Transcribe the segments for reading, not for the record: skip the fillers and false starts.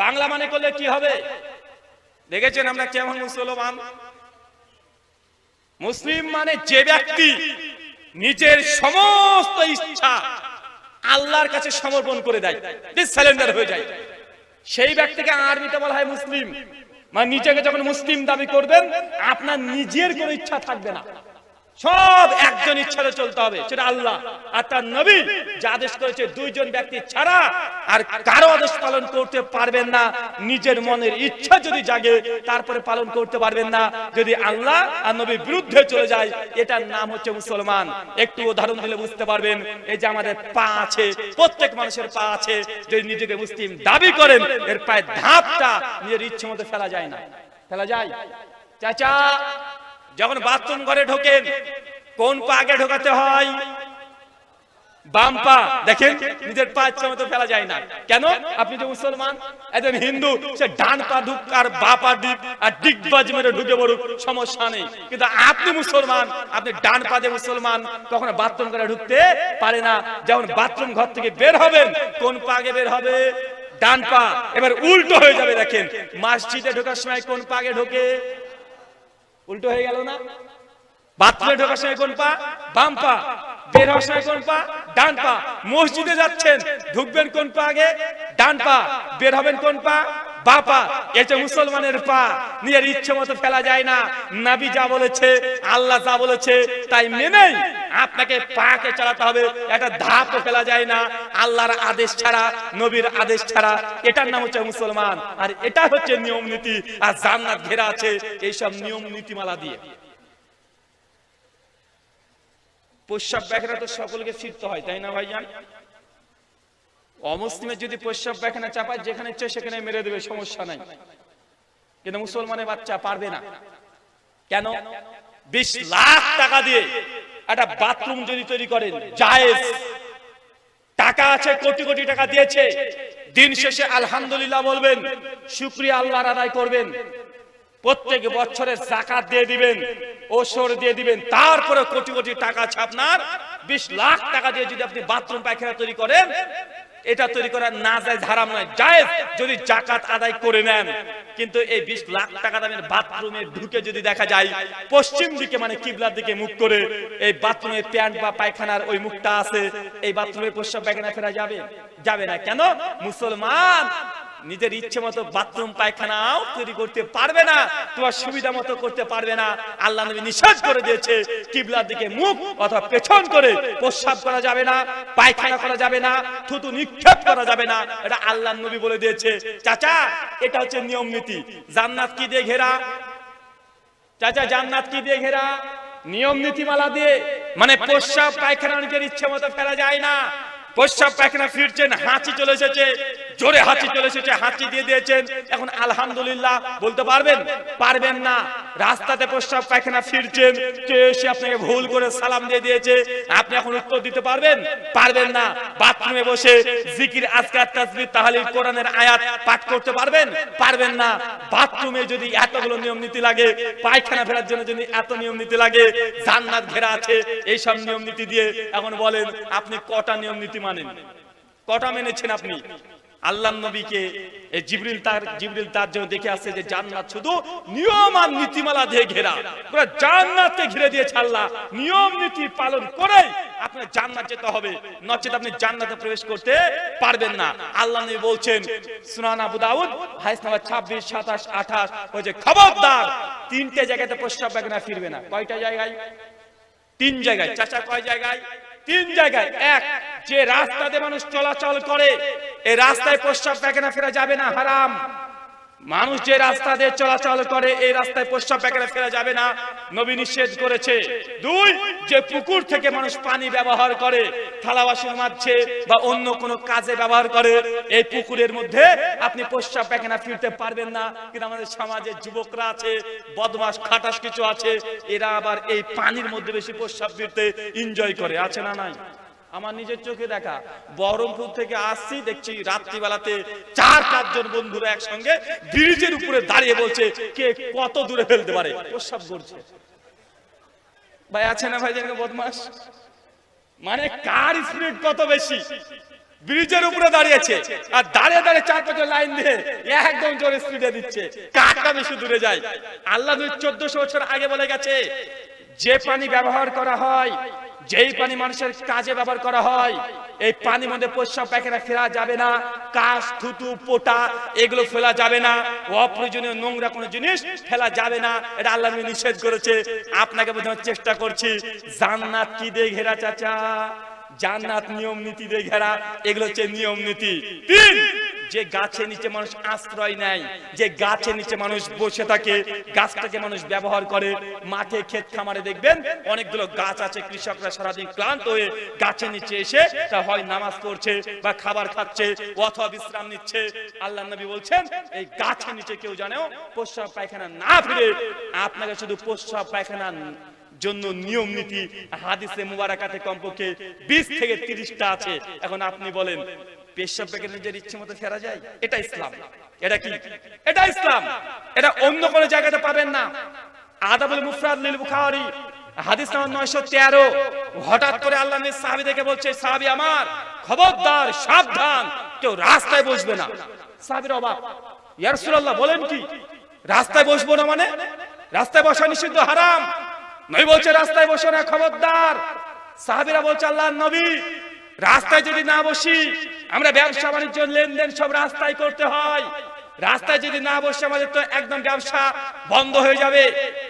বাংলা মানে করলে কি হবে? দেখেছেন আমরা কেমন মুসলমান? মুসলিম মানে যে ব্যক্তি নিজের সমস্ত ইচ্ছা আল্লাহর কাছে সমর্পণ করে দেয়, সারেন্ডার হয়ে যায়, সেই ব্যক্তিকে আরবিতে বলা হয় মুসলিম। মানে নিজেকে যখন মুসলিম দাবি করবেন, আপনার নিজের কোনো ইচ্ছা থাকবে না, সব একজন ইচ্ছাতে চলতে হবে, সেটা আল্লাহ আর তার নবী যা আদেশ করেছে, দুইজন ব্যক্তি ছাড়া আর কারো আদেশ পালন করতে পারবেন না। নিজের মনের ইচ্ছা যদি জাগে তারপরে পালন করতে পারবেন না। যদি আল্লাহ আর নবীর বিরুদ্ধে চলে যায়, এটার নাম হচ্ছে মুসলমান। একটু উদাহরণ দিলে বুঝতে পারবেন। এই যে আমাদের পা আছে, প্রত্যেক মানুষের পা আছে, যদি নিজেকে মুসলিম দাবি করেন, এর পায়ে ধাপটা নিজের ইচ্ছে মতো ফেলা যায় না। ফেলা যায়? চাচা যখন বাথরুম ঘরে ঢোকেন, কোন পা আগে ঢোকাতে হয়? বাম পা। দেখেন নিজের পা ইচ্ছা মতো ফেলা যায় না। কেন? আপনি যে মুসলমান, একজন হিন্দু, সে ডান পা ঢুক আর বা পা দিক আর ডিগবাজি মেরে ঢুকে পড়ুক, সমস্যা নেই। কিন্তু আপনি মুসলমান, আপনি ডান পা দিয়ে মুসলমান, কখনো বাথরুম ঘরে ঢুকতে পারে না। যেমন বাথরুম ঘর থেকে বের হবেন, কোন পা আগে বের হবে? ডান পা। এবার উল্টো হয়ে যাবে। দেখেন মসজিদে ঢোকার সময় কোন পা আগে ঢোকে? উল্টো হয়ে গেল না? বাথরুমে ঢোকার সময় কোন পা? বাম পা। বের হওয়ার সময় কোন পা? ডান পা। মসজিদে যাচ্ছেন, ঢুকবেন কোন পা আগে? ডান পা। বের হবেন কোন পা? বাম পা। এটা মুসলমানের পা, নিজের ইচ্ছে মতো ফেলা যায় না। নবী যা বলেছে, আল্লাহ যা বলেছে, তাই মেনেই আপনাকে পাকে চালাতে হবে। একটা ধাপও ফেলা যায় না আল্লাহর আদেশ ছাড়া, নবীর আদেশ ছাড়া। এটার নাম হচ্ছে মুসলমান, আর এটা হচ্ছে নিয়ম নীতি। আর জান্নাত ঘেরা আছে এইসব নিয়ম নীতিমালা দিয়ে। প্রস্রাব পায়খানা তো সকলকে ফিরতে হয়, তাই না ভাইজান? অমুসলিমের যদি প্রস্রাব পায়খানা চাপায়, যেখানে ইচ্ছে সেখানে মেরে দেবে, সমস্যা নাই। কিন্তু মুসলমানের বাচ্চা পারবে না। কেন? 20 লাখ টাকা দিয়ে একটা বাথরুম যদি তৈরি করেন, জায়েজ, টাকা আছে, কোটি কোটি টাকা দিয়েছে, দিন শেষে আলহামদুলিল্লাহ বলবেন, শুকরিয়া আল্লাহর আদায় করবেন, প্রত্যেক বছরের যাকাত দিয়ে দিবেন, ওসর দিয়ে দিবেন, তারপরে কোটি কোটি টাকা আছে আপনার। 20 লাখ টাকা দিয়ে যদি আপনি বাথরুম পায়খানা তৈরি করেন, এটা তৈরি করা না যায়, হারাম নয়, জায়েজ যদি যাকাত আদায় করে নেন। কিন্তু এই 20 লাখ টাকা দামের বাথরুমে ঢুকে যদি দেখা যায় পশ্চিম দিকে, মানে কিবলার দিকে মুখ করে, এই বাথরুমে প্যান্ট বা পায়খানার ওই মুখটা আছে, এই বাথরুমে প্রস্রাব পায়খানা ফেরা যাবে? যাবে না। কেন? মুসলমান নিজের ইচ্ছে মতো বাথরুম পায়খানাও তৈরি করতে পারবে না, তোমার সুবিধা মতো করতে পারবে না। আল্লাহ নবী নিষেধ করে দিয়েছে, কিবলার দিকে মুখ অথবা পেছন করে প্রস্রাব করা যাবে না, পায়খানা করা যাবে না, থুতু নিক্ষেপ করা যাবে না। এটা আল্লাহ নবী বলে দিয়েছে। চাচা এটা হচ্ছে নিয়ম নীতি। জান্নাত কি দিয়ে ঘেরা? চাচা জান্নাত কি দিয়ে ঘেরা? নিয়ম নীতিমালা দিয়ে। মানে প্রস্রাব পায়খানা নিজের ইচ্ছে মতো ফেলা যায় না। প্রস্রাব পায়খানা ফিরছেন, হাঁচি চলে এসেছে, জোরে হাঁচি চলে এসেছে, হাঁচি দিয়ে দিয়েছেন, এখন আলহামদুলিল্লাহ বলতে পারবেন? পারবেন না। রাস্তাতে প্রস্রাব পায়খানা ফিরছেন, কেউ এসে আপনাকে ভুল করে সালাম দিয়ে দিয়েছে, আপনি এখন উত্তর দিতে পারবেন? পারবেন না। বাথরুমে বসে জিকির, আজকার, তাসবিহ, তাহলিল, কোরআনের আয়াত পাঠ করতে পারবেন? পারবেন না। বাথরুমে যদি এতগুলো নিয়ম নীতি লাগে, পায়খানা ফেরার জন্য যদি এত নিয়ম নীতি লাগে, জান্নাত ঘেরা আছে এই সব নিয়ম নীতি দিয়ে। এখন বলেন আপনি কটা নিয়ম নীতি মানেন? কটা মেনেছেন আপনি? আল্লাহ নবীকে জিবরিল তার জন্য দেখে আসছে যে জান্নাত শুধু নিয়ম আর নীতিমালা দিয়ে ঘেরা, পুরো জান্নাতকে ঘিরে দিয়েছে আল্লাহ। নিয়ম নীতি পালন করে আপনার জান্নাত যেতে হবে, নচেত আপনি জান্নাতে প্রবেশ করতে পারবেন না। আল্লাহ নবী বলছেন, সুনান আবু দাউদ হাদিস নাম্বার 26, 27, 28, ওই যে খবরদার 3টে জায়গাতে প্রস্রাব পায়খানা ফিরবে না। কয়টা জায়গায়? 3 জায়গায়। চাচা কয় জায়গায়? 3 জায়গায়। এক, যে রাস্তাতে মানুষ চলাচল করে, এই রাস্তায় প্রস্রাব পায়খানা ফেরা যাবে না, হারাম। মানুষ যে রাস্তা দিয়ে চলাচল করে, এই রাস্তায় প্রস্রাব পায়খানা ফেরা যাবে না, নবী নিষেধ করেছে। 2, যে পুকুর থেকে মানুষ পানি ব্যবহার করে, থালা বাসন মাজছে বা অন্য কোনো কাজে ব্যবহার করে, এই পুকুরের মধ্যে আপনি প্রস্রাব পায়খানা ফিরতে পারবেন না। কিন্তু আমাদের সমাজে যুবকরা আছে, বদমাশ খাটাস কিছু আছে, এরা আবার এই পানির মধ্যে বেশি প্রস্রাব ফিরতে এনজয় করে, আছে না নাই? আমার নিজের চোখে দেখা, বহরমপুর থেকে আসছি, দেখছি রাত্রিবেলাতে 4-4 জন বন্ধুরা একসঙ্গে ব্রিজের উপরে দাঁড়িয়ে বলছে কে কত দূরে ফেলতে পারে, প্রস্রাব করছে। ভাই আছে না ভাই যেন বদমাশ? মানে কার স্পিড কত বেশি। ব্রিজের উপরে দাঁড়িয়েছে আর দাঁড়িয়ে দাঁড়িয়ে 4-5 লাইন দিয়ে একদম জোরে স্পিডে দিচ্ছে, কারটা বেশি দূরে যায়। আল্লাহ 1400 বছর আগে বলে গেছে, যে পানি ব্যবহার করা হয়, যেই পানি মানুষের কাজে ব্যবহার করা হয়, এই পানির মধ্যে প্রস্রাব পায়খানা ফেলা যাবে না, কাশ থুতু পোটা এগুলো ফেলা যাবে না, অপ্রয়োজনীয় নোংরা কোনো জিনিস ফেলা যাবে না, এটা আল্লাহ নবী নিষেধ করেছে। আপনাকে বোঝানোর চেষ্টা করছি, জান্নাত কি দিয়ে ঘেরা চাচা? জান্নাত নিয়ম নীতি দিয়ে ঘেরা, এগুলো হচ্ছে নিয়ম নীতি। 3, যে গাছের নিচে মানুষ আশ্রয় নেয়, যে গাছের নিচে মানুষ বসে থাকে, গাছটাকে মানুষ ব্যবহার করে। মাঠে ক্ষেত খামারে দেখবেন অনেকগুলো গাছ আছে, কৃষকরা সারাদিন ক্লান্ত হয়ে গাছের নিচে এসে তা হয় নামাজ পড়ছে বা খাবার খাচ্ছে অথবা বিশ্রাম নিচ্ছে। আল্লাহ নবী বলছেন, এই গাছের নিচে কেউ জানেও প্রস্রাব পায়খানা না ফিরে, আপনাকে শুধু প্রস্রাব পায়খানা জন্য নিয়ম নীতি হাদিসে মুবারাকাতে কমপক্ষে 20 থেকে 30টা আছে। এখন আপনি বলেন, পেশাব পায়খানা নিজের ইচ্ছে মতো ফেরা যায়? এটা ইসলাম? এটা কি? এটা ইসলাম? এটা অন্য কোন জায়গাতে পাবেন না। আদাবুল মুফরাদ লিল বুখারী হাদিস নাম্বার 913, হঠাৎ করে আল্লাহ নবী সাহাবীদেরকে বলছে, সাহাবী আমার, খবরদার, সাবধান, কেউ রাস্তায় বসবে না। সাহাবীরা অবাক, ইয়া রাসূলুল্লাহ বলেন কি? রাস্তায় বসবো না মানে? রাস্তায় বসা নিষিদ্ধ, হারাম। নবী বলছে রাস্তায় বসো না, খবরদার। সাহাবীরা বলছে, আল্লাহর নবী, রাস্তায় যদি না বসি, আমরা ব্যবসা বাণিজ্য লেনদেন সব রাস্তায় করতে হয়, রাস্তায় যদি না বসে আমাদের তো একদম ব্যবসা বন্ধ হয়ে যাবে।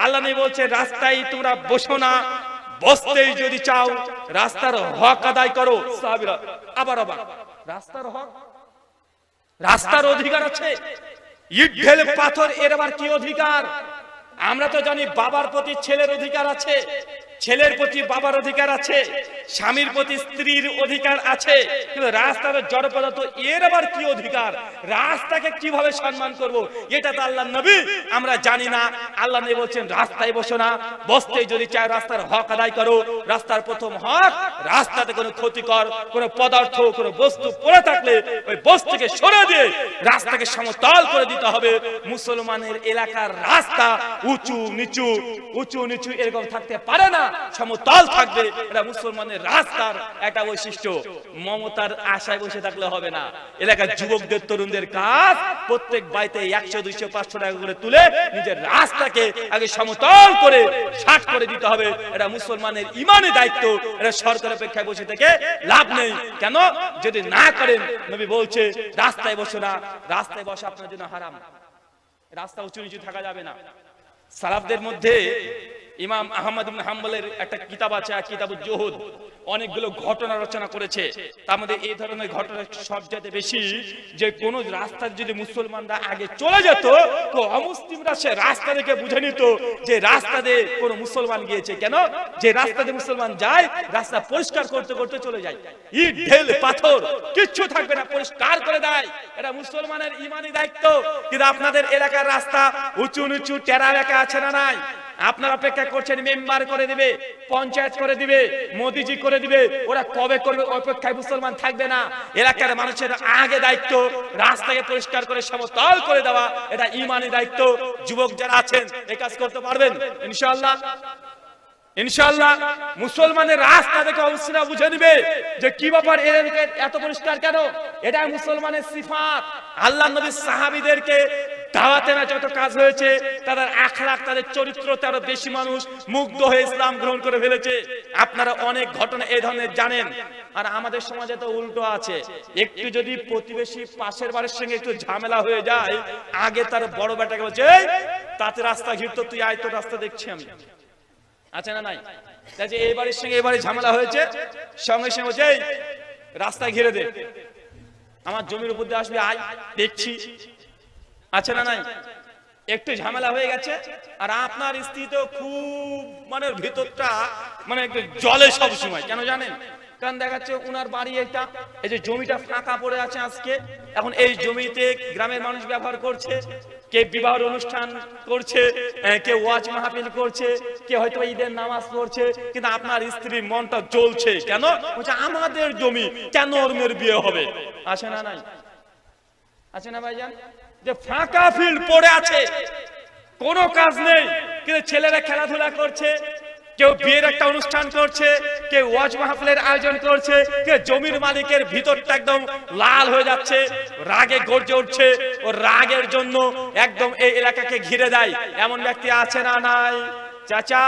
আল্লাহ নবী বলছে, রাস্তায় তোমরা বসো না, বসতেই যদি চাও রাস্তার হক আদায় করো। সাহাবীরা আবার অবাক, রাস্তার হক? রাস্তার অধিকার আছে? ইট ঢেলে পাথর, এর আবার কি অধিকার? আমরা তো জানি বাবার প্রতি ছেলের অধিকার আছে, ছেলের প্রতি বাবার অধিকার আছে, স্বামীর প্রতি স্ত্রীর অধিকার আছে, কিন্তু রাস্তার জড় পদার্থ এর আবার কি অধিকার? রাস্তাকে কিভাবে সম্মান করব, এটা তো আল্লাহর নবী আমরা জানি না। আল্লাহ নবী বলছেন, রাস্তায় বসো না, বসতেই যদি চাও রাস্তার হক আদায় করো। রাস্তার প্রথম হক, রাস্তাতে কোনো ক্ষতিকর কোনো পদার্থ, কোনো বস্তু পড়ে থাকলে ওই বস্তুকে সরিয়ে দিয়ে রাস্তাকে সমতল করে দিতে হবে। মুসলমানের এলাকার রাস্তা উঁচু নিচু, উঁচু নিচু এরকম থাকতে পারে না, সমতল থাকবে। এটা মুসলমানের রাস্তার একটা বৈশিষ্ট্য। মমতার আশায় বসে থাকলে হবে না। এলাকার যুবকদের, তরুণদের কাজ, প্রত্যেক বাড়িতে 100, 200, 500 টাকা করে তুলে নিজের রাস্তাকে আগে সমতল করে ষাট করে দিতে হবে। এটা মুসলমানের ইমানি দায়িত্ব। এটা সরকারের অপেক্ষায় বসে থেকে লাভ নেই। কেন? যদি না করেন, নবী বলছে রাস্তায় বসো না, রাস্তায় বসা আপনার জন্য হারাম। রাস্তা উঁচু নিচু থাকা যাবে না। সালাফদের মধ্যে ইমাম আহমদ ইবনে হাম্বলের একটা কিতাব আছে, কিতাবুজ জুহুদ, অনেকগুলো ঘটনা রচনা করেছে। তার মধ্যে এই ধরনের ঘটনা সবচেয়ে বেশি, যে কোন রাস্তা যদি মুসলমানরা আগে চলে যেত, তো অমুসলিমরা সে রাস্তা দেখে বুঝে নিত যে রাস্তা দিয়ে কোন মুসলমান গিয়েছে। কেন? যে রাস্তা দিয়ে মুসলমান যায়, রাস্তা পরিষ্কার করতে করতে চলে যায়, ইট ঢেল পাথর কিচ্ছু থাকবে না, পরিষ্কার করে দেয়। এটা মুসলমানের ইমানি দায়িত্ব। কিন্তু আপনাদের এলাকার রাস্তা উঁচু নিচু, টেরা বেঁকা আছে না নাই? আপনারা অপেক্ষা করছেন মেম্বার করে দিবে, পঞ্চায়েত করে দিবে, মোদিজি করে দিবে। ওরা কবে করবে? অপেক্ষায় মুসলমান থাকবে না। এলাকার মানুষের আগে দায়িত্ব রাস্তাকে পরিষ্কার করে সমতল করে দেওয়া, এটা ইমানি দায়িত্ব। যুবক যারা আছেন এই কাজ করতে পারবেন ইনশাআল্লাহ? ইনশাআল্লাহ। মুসলমানের রাস্তা দেখে অবশ্যই বুঝে নিবে যে কি ব্যাপার, এত পরিষ্কার কেন? এটা মুসলমানের সিফাত। আল্লাহ নবী সাহাবীদেরকে দাওয়াতে না যত কাজ হয়েছে, তাদের আখলাক, তাদের চরিত্র, তার বেশি মানুষ মুগ্ধ হয়ে ইসলাম গ্রহণ করে ফেলেছে। আপনারা অনেক ঘটনা এই ধরনের জানেন। আর আমাদের সমাজে তো উল্টো আছে, একটু যদি প্রতিবেশী পাশের বাড়ির সঙ্গে একটু ঝামেলা হয়ে যায়, আগে তার বড় বেটাকে বলছে, তাতে রাস্তা ঘিরত, তুই আয়, তোর রাস্তা দেখছি আমি। আছে না নাই? এই বাড়ির সঙ্গে এই বাড়ি ঝামেলা হয়েছে, সঙ্গে সঙ্গে বলছে, রাস্তা ঘিরে দে, আমার জমির উপর দিয়ে আসবি, আয় দেখছি। আছে না নাই? একটু ঝামেলা হয়ে গেছে, আর আপনার স্ত্রী তো খুব মানে ভিতরটা মানে একটু জলে সব সময়। কেন জানেন? কারণ দেখা যাচ্ছে উনার বাড়ি এটা, এই যে জমিটা ফাঁকা পড়ে আছে আজকে, এখন এই জমিতে গ্রামের মানুষ ব্যবহার করছে, কে বিবাহ অনুষ্ঠান করছে, কে ওয়াজ মাহফিল করছে, কে হয়তো ঈদের নামাজ পড়ছে, কিন্তু আপনার স্ত্রীর মনটা জ্বলছে। কেন? বলছে আমাদের জমি, কেন ওর মেয়ের বিয়ে হবে? আসে না নাই? আছে না ভাইজান? যে ফাঁকা ফিল্ড পড়ে আছে, কোনো কাজ নেই, কিন্তু ছেলেরা খেলাধুলা করছে, কেউ বিয়ের একটা অনুষ্ঠান করছে, কে ওয়াজ মাহফিলের আয়োজন করছে, কে জমির মালিকের ভিতরটা একদম লাল হয়ে যাচ্ছে, রাগে গর্জে উঠছে, ও রাগের জন্য একদম এই এলাকাকে ঘিরে দেয়। এমন ব্যক্তি আছে না নাই? চাচা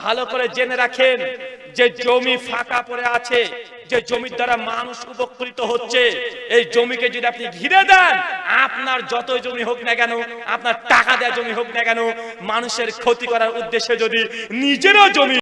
ভালো করে জেনে রাখেন, যে জমি ফাঁকা পড়ে আছে, যে জমির দ্বারা মানুষ উপকৃত হচ্ছে, এই জমিকে যদি আপনি ঘিরে দেন, আপনার যত জমি হোক না কেন, আপনার টাকা দেওয়া জমি হোক না কেন, মানুষের ক্ষতি করার উদ্দেশ্যে যদি নিজেরও জমি